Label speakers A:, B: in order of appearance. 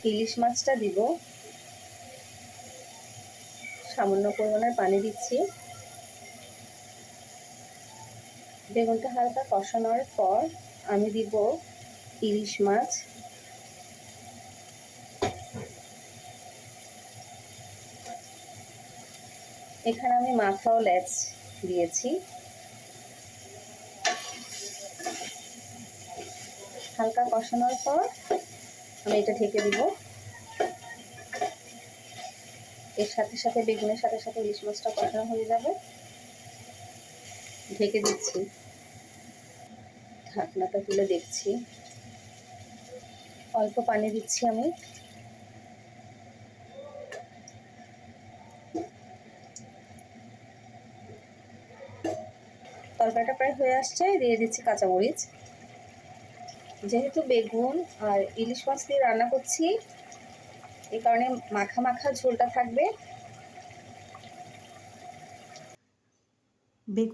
A: ইলিশ মাছটা দিব, সামান্য পরিমাণের পানি দিচ্ছি। বেগুনটা হালকা কষানোর পর আমি দিব ইলিশ মাছ। এখানে আমি মাথা ও লেজ দিয়েছি। হালকা কষানোর পর আমি এটা ঢেকে দিব। এর সাথে সাথে বেগুনের সাথে সাথে ইলিশ মাছটা কষানো হয়ে যাবে। ঢেকে দিচ্ছি, ঢাকনাটা তুলে দেখছি। অল্প পানি দিচ্ছি আমি। তরকারিটা প্রায় হয়ে আসছে, দিয়ে দিচ্ছি কাঁচামরিচ। যেহেতু বেগুন আর ইলিশ মাছ দিয়ে রান্না করছি, এই কারণে মাখা মাখা ঝোলটা থাকবে। বেগুন